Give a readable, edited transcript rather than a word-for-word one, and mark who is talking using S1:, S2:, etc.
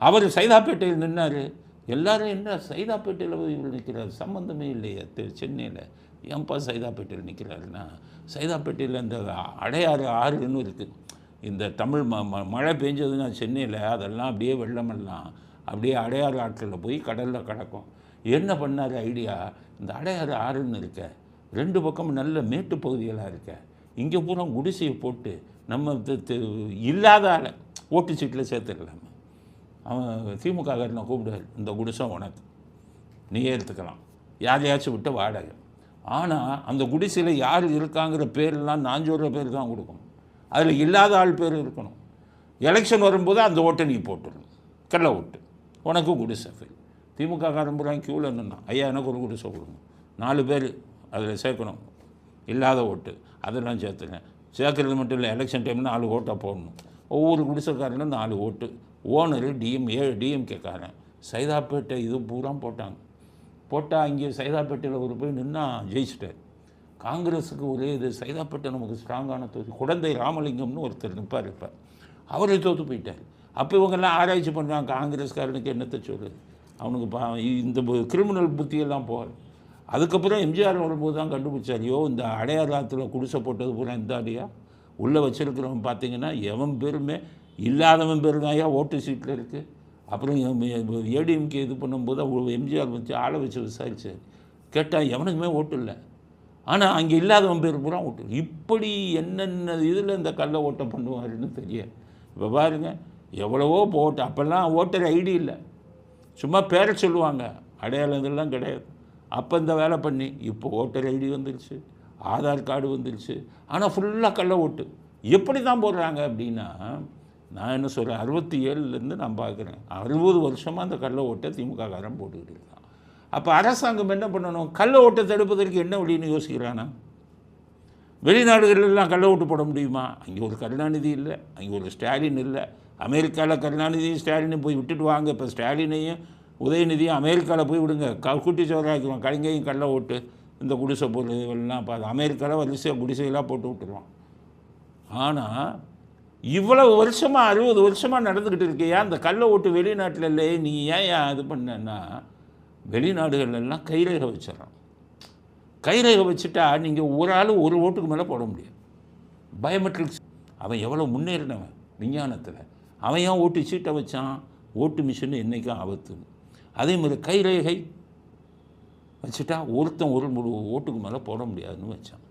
S1: அவர் சைதாப்பேட்டையில் நின்னார். எல்லாரும் என்ன சைதாப்பேட்டையில் போய் இவர் நிற்கிறார், சம்மந்தமே இல்லையே சென்னையில், ஏன்ப்பா சைதாப்பேட்டையில் நிற்கிறாருன்னா, சைதாப்பேட்டையில் இந்த அடையாறு ஆறுன்னு இருக்குது. இந்த தமிழ் மழை பெஞ்சதுன்னா சென்னையில் அதெல்லாம் அப்படியே வெள்ளமெல்லாம் அப்படியே அடையாறு ஆற்றில் போய் கடலில் கிடக்கும். என்ன பண்ணார் ஐடியா, இந்த அடையாறு ஆறுன்னு இருக்க, 2 பக்கமும் நல்ல மேட்டு பகுதிகளாக இருக்க, இங்கே பூரா குடிசையை போட்டு நம்ம இல்லாத ஆளை ஓட்டு சீட்டில் சேர்த்துக்கலாமே. அவன் திமுககாரனை கூப்பிடுவார், இந்த குடிசை உனக்கு, நீ எடுத்துக்கலாம், யாரையாச்சும் விட்டு வாடகை. ஆனால் அந்த குடிசையில் யார் இருக்காங்கிற பேரெல்லாம் நான் சொல்கிற பேர் தான் கொடுக்கணும், அதில் இல்லாத ஆள் பேர் இருக்கணும். எலெக்ஷன் வரும்போது அந்த ஓட்டை நீ போட்டுடணும், கள்ள ஓட்டு, உனக்கு குடிசை ஃபீல். திமுக காரம்புறாங்க க்யூவில் நின்னா, ஐயா எனக்கு ஒரு குடிசை கொடுங்க, 4 பேர் அதில் சேர்க்கணும், இல்லாத ஓட்டு அதெல்லாம் சேர்த்துங்க. சேர்க்கறது மட்டும் இல்லை, எலெக்ஷன் டைமில் 4 ஓட்டாக போடணும், ஒவ்வொரு குடிசைக்காரனும் 4 ஓட்டு. ஓனரு டிஎம்கேக்காரன். சைதாப்பேட்டை இது பூரா போட்டால் அங்கே சைதாப்பேட்டையில் ஒரு போய் நின்னா ஜெயிச்சிட்டார். காங்கிரஸுக்கு ஒரே இது, சைதாப்பேட்டை நமக்கு ஸ்ட்ராங்கான தொகுதி, குடந்தை ராமலிங்கம்னு ஒருத்தர் நிற்பார், இருப்பார், அவரை தோற்று போயிட்டார். அப்போ இவங்கெல்லாம் ஆராய்ச்சி பண்ணுறாங்க, காங்கிரஸ்காரனுக்கு என்னத்தை சொல்லுது, அவனுக்கு இந்த கிரிமினல் புத்தியெல்லாம் போகாது. அதுக்கப்புறம் எம்ஜிஆர் வரும்போது தான் கண்டுபிடிச்சார், இந்த அடையாறு ஆற்றுல குடிசை போட்டது பூரா இந்த ஆடியா உள்ளே வச்சிருக்கிறவன் பார்த்தீங்கன்னா எவன் பேருமே இல்லாதவன் பேர் தான் ஓட்டு சீட்டில் இருக்குது. அப்புறம் ஏடிஎம்கே இது பண்ணும்போது எம்ஜிஆர் வச்சு ஆளை வச்சு விசாரிச்சார், கேட்டால் எவனுக்குமே ஓட்டு இல்லை, ஆனால் அங்கே இல்லாதவன் பேர் பூரா ஓட்டு. இப்படி என்னென்ன இதில் இந்த கள்ள ஓட்டை பண்ணுவாருன்னு தெரியாது. இப்போ பாருங்கள் எவ்வளவோ ஓட்டு, அப்போல்லாம் ஓட்டர் ஐடி இல்லை, சும்மா பேரை சொல்லுவாங்க, அடையாளம் இதெல்லாம் கிடையாது. அப்போ இந்த வேலை பண்ணி இப்போ ஓட்டர் ஐடி வந்துருச்சு, ஆதார் கார்டு வந்துருச்சு, ஆனால் ஃபுல்லாக கள்ள ஓட்டு. எப்படி தான் போடுறாங்க அப்படின்னா, நான் என்ன சொல்கிறேன், 67லேருந்து நான் பார்க்குறேன், 60 வருஷமாக அந்த கள்ள ஓட்டை திமுககாரன் போட்டுக்கிட்டு இருக்கான். அப்போ அரசாங்கம் என்ன பண்ணணும், கள்ள ஓட்டை தடுப்பதற்கு என்ன வழின்னு யோசிக்கிறானா? வெளிநாடுகளெல்லாம் கள்ள ஓட்டு போட முடியுமா? அங்கே ஒரு கருணாநிதி இல்லை, அங்கே ஒரு ஸ்டாலின் இல்லை. அமெரிக்காவில் கருணாநிதியும் ஸ்டாலினும் போய் விட்டுட்டு வாங்க, இப்போ ஸ்டாலினையும் உதயநிதியும் அமெரிக்காவில் போய் விடுங்க, குட்டி சோறாக்கிடுவான், கலைஞையும் கள்ள ஓட்டு இந்த குடிசை பொருள்லாம் பார்த்து அமெரிக்காவில் வரிசையாக குடிசையெல்லாம் போட்டு விட்டுருவான். ஆனால் இவ்வளவு வருஷமாக 60 வருஷமாக நடந்துக்கிட்டு இருக்கையா அந்த கள்ள ஓட்டு வெளிநாட்டில் இல்லை, நீ ஏன் இது பண்ணன்னா, வெளிநாடுகளெல்லாம் கைரேகை வச்சிடறான். கைரேகை வச்சுட்டா நீங்கள் ஒரு ஆள் ஒரு ஓட்டுக்கு மேலே போட முடியாது. பயோமெட்ரிக்ஸ் அவன் எவ்வளோ முன்னேறினவன் விஞ்ஞானத்தில், அவன் ஏன் ஓட்டு சீட்டை வச்சான், ஓட்டு மிஷின் என்றைக்கும் ஆபத்து. அதே மாதிரி கைரேகை வச்சுட்டா ஒருத்தன் ஒரு ஓட்டுக்கு மேலே போட முடியாதுன்னு வச்சான்.